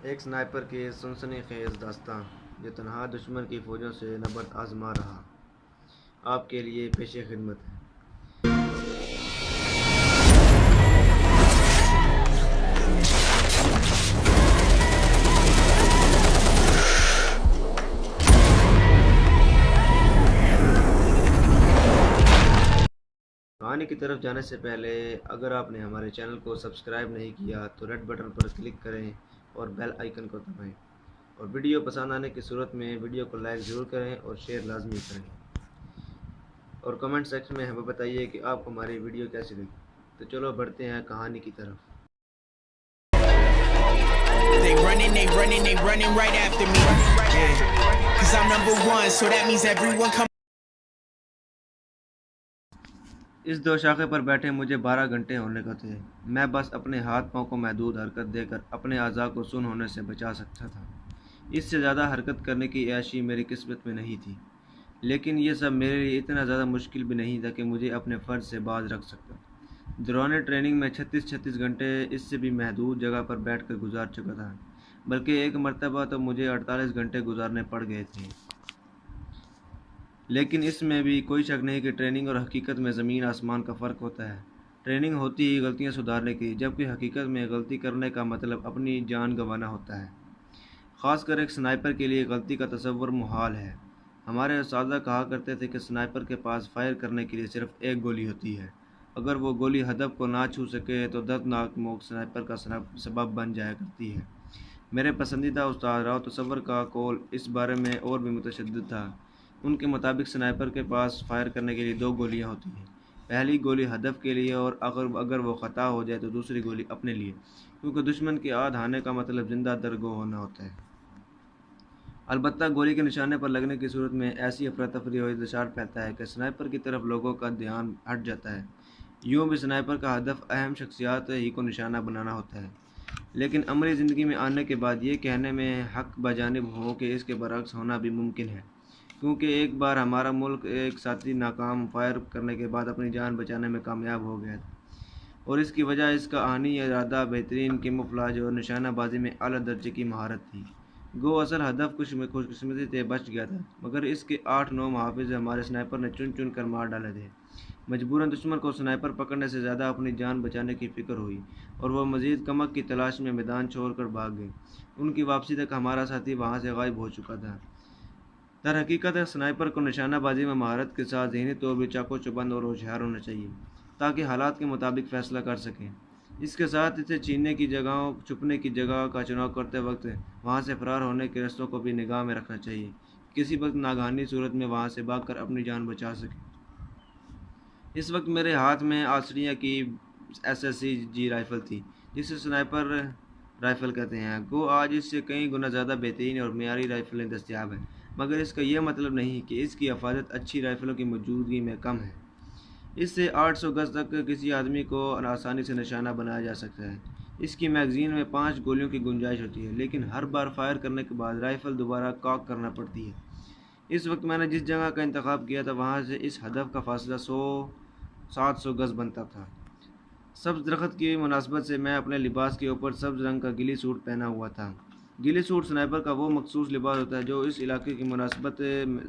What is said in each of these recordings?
ایک سنائپر کی سنسنی خیز داستان جو تنہا دشمن کی فوجوں سے نبرد آزما رہا، آپ کے لیے پیش خدمت ہے۔ کہانی کی طرف جانے سے پہلے اگر آپ نے ہمارے چینل کو سبسکرائب نہیں کیا تو ریڈ بٹن پر کلک کریں اور بیل آئیکن کو دبائیں، اور ویڈیو پسند آنے کی صورت میں ویڈیو کو لائک ضرور کریں اور شیئر لازمی کریں، اور کمنٹ سیکشن میں ہمیں بتائیے کہ آپ کو ہماری ویڈیو کیسی لگی۔ تو چلو بڑھتے ہیں کہانی کی طرف۔ They running right after me. Yeah. 'Cause I'm number one, so that means everyone come. اس دو شاخے پر بیٹھے مجھے 12 گھنٹے ہونے کو تھے۔ میں بس اپنے ہاتھ پاؤں کو محدود حرکت دے کر اپنے اعضاء کو سن ہونے سے بچا سکتا تھا۔ اس سے زیادہ حرکت کرنے کی عیاشی میری قسمت میں نہیں تھی، لیکن یہ سب میرے لیے اتنا زیادہ مشکل بھی نہیں تھا کہ مجھے اپنے فرض سے باز رکھ سکتا۔ دوران ٹریننگ میں 36 گھنٹے اس سے بھی محدود جگہ پر بیٹھ کر گزار چکا تھا، بلکہ ایک مرتبہ تو مجھے 48 گھنٹے گزارنے پڑ گئے تھے۔ لیکن اس میں بھی کوئی شک نہیں کہ ٹریننگ اور حقیقت میں زمین آسمان کا فرق ہوتا ہے۔ ٹریننگ ہوتی ہی غلطیاں سدھارنے کی، جبکہ حقیقت میں غلطی کرنے کا مطلب اپنی جان گنوانا ہوتا ہے۔ خاص کر ایک سنائپر کے لیے غلطی کا تصور محال ہے۔ ہمارے اساتذہ کہا کرتے تھے کہ سنائپر کے پاس فائر کرنے کے لیے صرف ایک گولی ہوتی ہے۔ اگر وہ گولی ہدف کو نہ چھو سکے تو دردناک موت سنائپر کا سبب بن جایا کرتی ہے۔ میرے پسندیدہ استاد راؤ تصور کا قول اس بارے میں اور بھی متشدد تھا۔ ان کے مطابق سنائپر کے پاس فائر کرنے کے لیے 2 گولیاں ہوتی ہیں، پہلی گولی ہدف کے لیے اور اگر وہ خطا ہو جائے تو دوسری گولی اپنے لیے، کیونکہ دشمن کے عاد آنے کا مطلب زندہ درگو ہونا ہوتا ہے۔ البتہ گولی کے نشانے پر لگنے کی صورت میں ایسی افراتفری اور انتشار پھیلتا ہے کہ سنائپر کی طرف لوگوں کا دھیان ہٹ جاتا ہے۔ یوں بھی سنائپر کا ہدف اہم شخصیات ہی کو نشانہ بنانا ہوتا ہے، لیکن عملی زندگی میں آنے کے بعد یہ کہنے میں حق بجانب ہو کہ اس کے برعکس ہونا بھی ممکن ہے، کیونکہ ایک بار ہمارا ملک ایک ساتھی ناکام فائر کرنے کے بعد اپنی جان بچانے میں کامیاب ہو گیا تھا، اور اس کی وجہ اس کا آہنی ارادہ، بہترین کیموفلاج اور نشانہ بازی میں اعلیٰ درجے کی مہارت تھی۔ گو اصل ہدف خوش قسمتی سے بچ گیا تھا، مگر اس کے 8-9 محافظ ہمارے سنائپر نے چن چن کر مار ڈالے تھے۔ مجبوراً دشمن کو سنائپر پکڑنے سے زیادہ اپنی جان بچانے کی فکر ہوئی، اور وہ مزید کمک کی تلاش میں میدان چھوڑ کر بھاگ گئے۔ ان کی واپسی تک ہمارا ساتھی وہاں سے غائب ہو چکا تھا۔ در حقیقت سنائپر کو نشانہ بازی میں مہارت کے ساتھ ذہنی طور پر چاقو چبند اور ہوشیار ہونا چاہیے، تاکہ حالات کے مطابق فیصلہ کر سکیں۔ اس کے ساتھ اسے چھپنے کی جگہ کا چناؤ کرتے وقت وہاں سے فرار ہونے کے رستوں کو بھی نگاہ میں رکھنا چاہیے، کسی وقت ناگہانی صورت میں وہاں سے بھاگ کر اپنی جان بچا سکے۔ اس وقت میرے ہاتھ میں آسٹریلیا کی SSG رائفل تھی، جسے سنائپر رائفل کہتے ہیں۔ گو آج اس سے کئی گنا زیادہ بہترین اور معیاری رائفلیں دستیاب ہیں، مگر اس کا یہ مطلب نہیں کہ اس کی حفاظت اچھی رائفلوں کی موجودگی میں کم ہے۔ اس سے 800 گز تک کسی آدمی کو آسانی سے نشانہ بنایا جا سکتا ہے۔ اس کی میگزین میں 5 گولیوں کی گنجائش ہوتی ہے، لیکن ہر بار فائر کرنے کے بعد رائفل دوبارہ کاک کرنا پڑتی ہے۔ اس وقت میں نے جس جگہ کا انتخاب کیا تھا وہاں سے اس ہدف کا فاصلہ 700 گز بنتا تھا۔ سبز درخت کی مناسبت سے میں اپنے لباس کے اوپر سبز رنگ کا گلی سوٹ پہنا ہوا تھا۔ گلی سوٹ سنائپر کا وہ مخصوص لباس ہوتا ہے جو اس علاقے کی مناسبت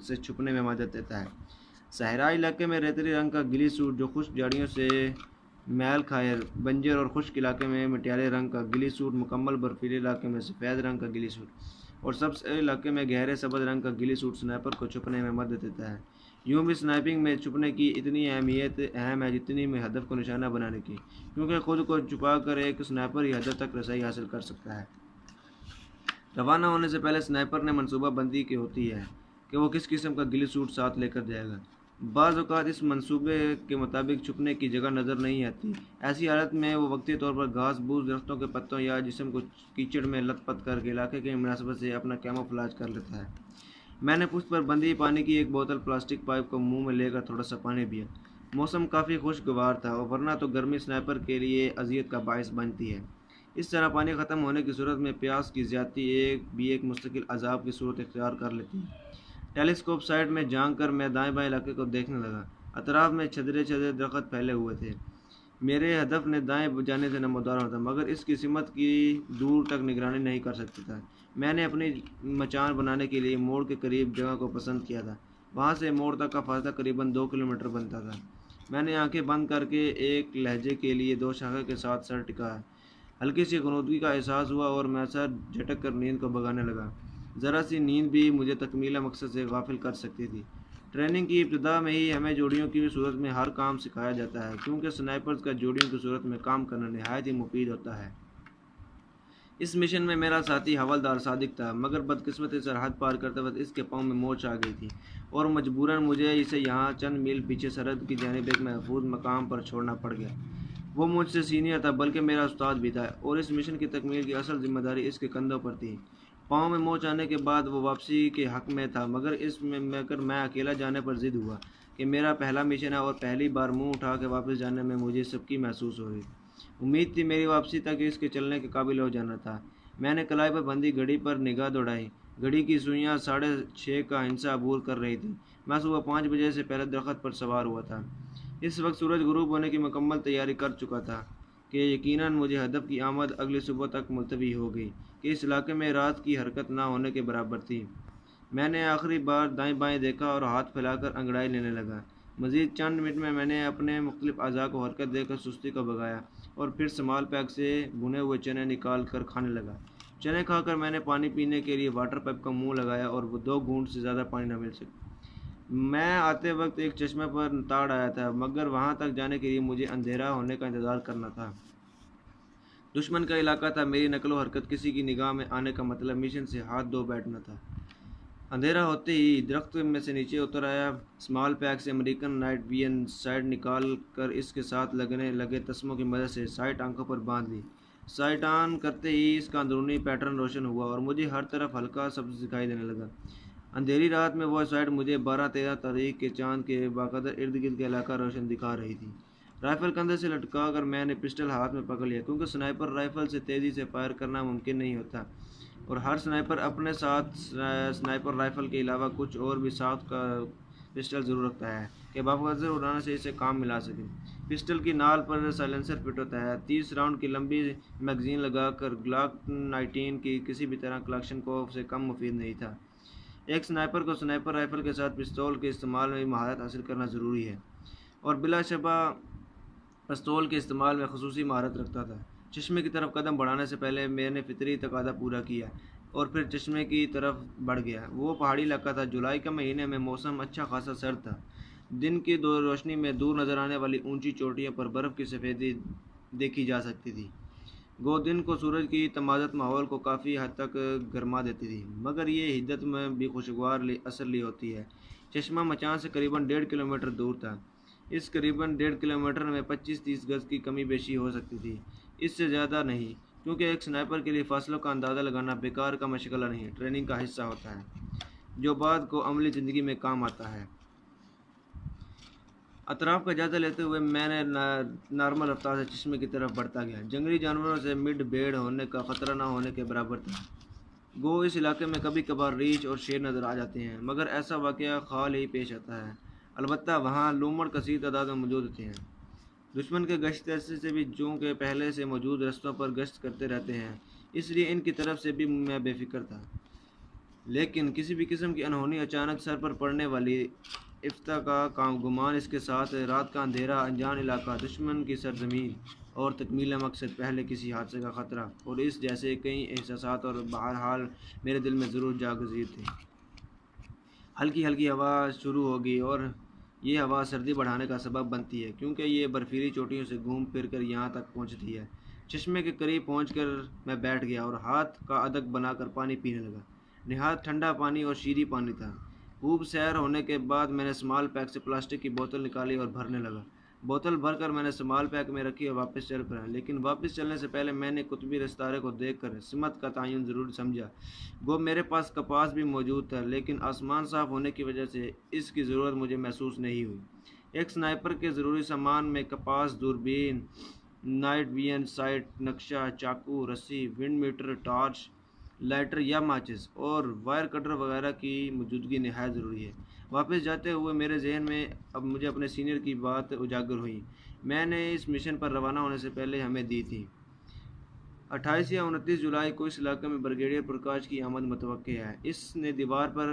سے چھپنے میں مدد دیتا ہے۔ صحرائی علاقے میں ریتلی رنگ کا گلی سوٹ، جو خشک جھاڑیوں سے میل کھائے بنجر اور خشک علاقے میں مٹیالے رنگ کا گلی سوٹ، مکمل برفیلے علاقے میں سفید رنگ کا گلی سوٹ، اور سبز علاقے میں گہرے سبز رنگ کا گلی سوٹ سنائپر کو چھپنے میں مدد دیتا ہے۔ یوں بھی سنائپنگ میں چھپنے کی اتنی اہم ہے جتنی میں ہدف کو نشانہ بنانے کی، کیونکہ خود کو چھپا کر ایک سنائپر ہی ہدف تک رسائی حاصل کر سکتا ہے۔ روانہ ہونے سے پہلے سنائپر نے منصوبہ بندی کی ہوتی ہے کہ وہ کس قسم کا گلی سوٹ ساتھ لے کر جائے گا۔ بعض اوقات اس منصوبے کے مطابق چھپنے کی جگہ نظر نہیں آتی۔ ایسی حالت میں وہ وقتی طور پر گھاس پھوس، درختوں کے پتوں یا جسم کو کیچڑ میں لت پت کر کے علاقے کی مناسبت سے اپنا کیموفلاج کر لیتا ہے۔ میں نے پشت پر بندھی پانی کی ایک بوتل پلاسٹک پائپ کو منہ میں لے کر تھوڑا سا پانی پیا۔ موسم کافی خوشگوار تھا، اور ورنہ تو گرمی سنائپر کے لیے اذیت کا باعث بنتی ہے۔ اس طرح پانی ختم ہونے کی صورت میں پیاس کی زیادتی ایک مستقل عذاب کی صورت اختیار کر لیتی ہے۔ ٹیلیسکوپ سائٹ میں جھانک کر میں دائیں بائیں علاقے کو دیکھنے لگا۔ اطراف میں چھدرے درخت پھیلے ہوئے تھے۔ میرے ہدف نے دائیں جانے سے نمودار ہوتا مگر اس کی سمت کی دور تک نگرانی نہیں کر سکتا تھا۔ میں نے اپنی مچان بنانے کے لیے موڑ کے قریب جگہ کو پسند کیا تھا۔ وہاں سے موڑ تک کا فاصلہ قریباً 2 کلومیٹر بنتا تھا۔ میں نے آنکھیں بند کر کے ایک لہجے کے لیے 2 شاخے کے ساتھ سر ٹکایا۔ ہلکی سی غنودگی کا احساس ہوا اور میں سر جھٹک کر نیند کو بھگانے لگا۔ ذرا سی نیند بھی مجھے تکمیلہ مقصد سے غافل کر سکتی تھی۔ ٹریننگ کی ابتدا میں ہی ہمیں جوڑیوں کی صورت میں ہر کام سکھایا جاتا ہے، کیونکہ سنائپرز کا جوڑیوں کی صورت میں کام کرنا نہایت ہی مفید ہوتا ہے۔ اس مشن میں میرا ساتھی حوالدار صادق تھا، مگر بدقسمتی سرحد پار کرتے وقت اس کے پاؤں میں موچ آ گئی تھی اور مجبوراً مجھے اسے یہاں چند میل پیچھے سرحد کی جانب ایک محفوظ مقام پر چھوڑنا پڑ گیا۔ وہ مجھ سے سینئر تھا بلکہ میرا استاد بھی تھا اور اس مشن کی تکمیل کی اصل ذمہ داری اس کے کندھوں پر تھی۔ پاؤں میں موچ آنے کے بعد وہ واپسی کے حق میں تھا، مگر میں اکیلا جانے پر ضد ہوا کہ میرا پہلا مشن ہے اور پہلی بار منہ اٹھا کے واپس جانے میں مجھے سبکی محسوس ہو رہی۔ امید تھی میری واپسی تک اس کے چلنے کے قابل ہو جانا تھا۔ میں نے کلائی پر بندھی گھڑی پر نگاہ دوڑائی۔ گھڑی کی سوئیاں 6:30 کا ہندسہ عبور کر رہی تھی۔ میں صبح 5 بجے سے پہلے درخت پر سوار ہوا تھا۔ اس وقت سورج غروب ہونے کی مکمل تیاری کر چکا تھا کہ یقیناً مجھے ہدف کی آمد اگلی صبح تک ملتوی ہو گئی کہ اس علاقے میں رات کی حرکت نہ ہونے کے برابر تھی۔ میں نے آخری بار دائیں بائیں دیکھا اور ہاتھ پھیلا کر انگڑائی لینے لگا۔ مزید چند منٹ میں نے اپنے مختلف اعضاء کو حرکت دے کر سستی کو بھگایا اور پھر سمال پیک سے بھنے ہوئے چنے نکال کر کھانے لگا۔ چنے کھا کر میں نے پانی پینے کے لیے واٹر پائپ کا منہ لگایا اور وہ 2 گھونٹ سے زیادہ پانی نہ مل سکا۔ میں آتے وقت ایک چشمے پر تاڑ آیا تھا، مگر وہاں تک جانے کے لیے مجھے اندھیرا ہونے کا انتظار کرنا تھا۔ دشمن کا علاقہ تھا، میری نقل و حرکت کسی کی نگاہ میں آنے کا مطلب مشن سے ہاتھ دھو بیٹھنا تھا۔ اندھیرا ہوتے ہی درخت میں سے نیچے اتر آیا، اسمال پیک سے امریکن نائٹ ویژن سائٹ نکال کر اس کے ساتھ لگنے لگے تسموں کی مدد سے سائٹ آنکھوں پر باندھ لی۔ سائٹ آن کرتے ہی اس کا اندرونی پیٹرن روشن ہوا اور مجھے ہر طرف ہلکا سبز دکھائی دینے لگا۔ اندھیری رات میں وہ سائٹ مجھے 12-13 تاریخ کے چاند کے باقدر ارد گرد کا علاقہ روشن دکھا رہی تھی۔ رائفل کندھے سے لٹکا کر میں نے پسٹل ہاتھ میں پکڑ لیا، کیونکہ سنائپر رائفل سے تیزی سے فائر کرنا ممکن نہیں ہوتا اور ہر سنائپر اپنے ساتھ سنائپر رائفل کے علاوہ کچھ اور بھی ساتھ کا پسٹل ضرور رکھتا ہے کہ باوقار اڑانے سے اسے کام ملا سکے۔ پسٹل کی نال پر سائلنسر فٹ ہوتا ہے۔ 30 راؤنڈ کی لمبی میگزین لگا کر گلاک 19 کی کسی بھی طرح کلاشنکوف سے کم مفید نہیں تھا۔ ایک سنائپر کو سنائپر رائفل کے ساتھ پستول کے استعمال میں مہارت حاصل کرنا ضروری ہے اور بلا شبہ پستول کے استعمال میں خصوصی مہارت رکھتا تھا۔ چشمے کی طرف قدم بڑھانے سے پہلے میں نے فطری تقاضا پورا کیا اور پھر چشمے کی طرف بڑھ گیا۔ وہ پہاڑی علاقہ تھا۔ جولائی کے مہینے میں موسم اچھا خاصا سرد تھا۔ دن کی روشنی میں دور نظر آنے والی اونچی چوٹیوں پر برف کی سفیدی دیکھی جا سکتی تھی۔ گو دن کو سورج کی تمازت ماحول کو کافی حد تک گرما دیتی تھی، مگر یہ حدت میں بھی خوشگوار اثر لی ہوتی ہے۔ چشمہ مچان سے قریباً 1.5 کلومیٹر دور تھا۔ اس قریباً 1.5 کلومیٹر میں 25-30 گز کی کمی بیشی ہو سکتی تھی، اس سے زیادہ نہیں، کیونکہ ایک سنائپر کے لیے فاصلوں کا اندازہ لگانا بیکار کا مشغلہ نہیں، ٹریننگ کا حصہ ہوتا ہے جو بعد کو عملی زندگی میں کام آتا ہے۔ اطراف کا جائزہ لیتے ہوئے میں نے نارمل رفتار سے چشمے کی طرف بڑھتا گیا۔ جنگلی جانوروں سے مڈ بھیڑ ہونے کا خطرہ نہ ہونے کے برابر تھا۔ گو اس علاقے میں کبھی کبھار ریچھ اور شیر نظر آ جاتے ہیں، مگر ایسا واقعہ خال ہی پیش آتا ہے۔ البتہ وہاں لومڑ کثیر تعداد میں موجود ہوتے ہیں۔ دشمن کے گشت دستے سے بھی چونکہ پہلے سے موجود رستوں پر گشت کرتے رہتے ہیں، اس لیے ان کی طرف سے بھی میں بے فکر تھا۔ لیکن کسی بھی قسم کی انہونی اچانک سر پر پڑنے والی افتا کا گمان، اس کے ساتھ رات کا اندھیرا، انجان علاقہ، دشمن کی سرزمین اور تکمیل مقصد، پہلے کسی حادثے کا خطرہ اور اس جیسے کئی احساسات اور بہرحال میرے دل میں ضرور جاگزیر تھے۔ ہلکی ہلکی ہوا شروع ہوگی اور یہ ہوا سردی بڑھانے کا سبب بنتی ہے، کیونکہ یہ برفیلی چوٹیوں سے گھوم پھر کر یہاں تک پہنچتی ہے۔ چشمے کے قریب پہنچ کر میں بیٹھ گیا اور ہاتھ کا ادک بنا کر پانی پینے لگا۔ نہایت ٹھنڈا پانی اور شیریں پانی تھا۔ خوب سیر ہونے کے بعد میں نے اسمال پیک سے پلاسٹک کی بوتل نکالی اور بھرنے لگا۔ بوتل بھر کر میں نے اسمال پیک میں رکھی اور واپس چل پڑا، لیکن واپس چلنے سے پہلے میں نے قطبی ستارے کو دیکھ کر سمت کا تعین ضرور سمجھا۔ وہ میرے پاس کپاس بھی موجود تھا، لیکن آسمان صاف ہونے کی وجہ سے اس کی ضرورت مجھے محسوس نہیں ہوئی۔ ایک سنائپر کے ضروری سامان میں کپاس، دوربین، نائٹ ویژن سائٹ، نقشہ، چاقو، رسی، ونڈ میٹر، ٹارچ، لائٹر یا ماچس اور وائر کٹر وغیرہ کی موجودگی نہایت ضروری ہے۔ واپس جاتے ہوئے میرے ذہن میں اب مجھے اپنے سینئر کی بات اجاگر ہوئی۔ میں نے اس مشن پر روانہ ہونے سے پہلے ہمیں دی تھی۔ 28 یا 29 جولائی کو اس علاقے میں بریگیڈیئر پرکاش کی آمد متوقع ہے۔ اس نے دیوار پر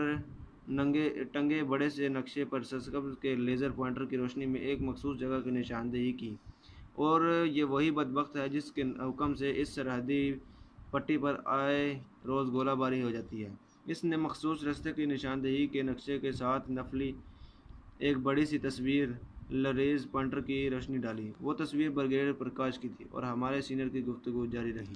ٹنگے بڑے سے نقشے پر سرسبز کے لیزر پوائنٹر کی روشنی میں ایک مخصوص جگہ کی نشاندہی کی، اور یہ وہی بدبخت ہے جس کے حکم سے اس سرحدی پٹی پر آئے روز گولہ باری ہو جاتی ہے۔ اس نے مخصوص راستے کی نشاندہی کے نقشے کے ساتھ نفلی ایک بڑی سی تصویر لیزر پوائنٹر کی روشنی ڈالی۔ وہ تصویر بریگیڈیئر پرکاش کی تھی، اور ہمارے سینئر کی گفتگو جاری رہی۔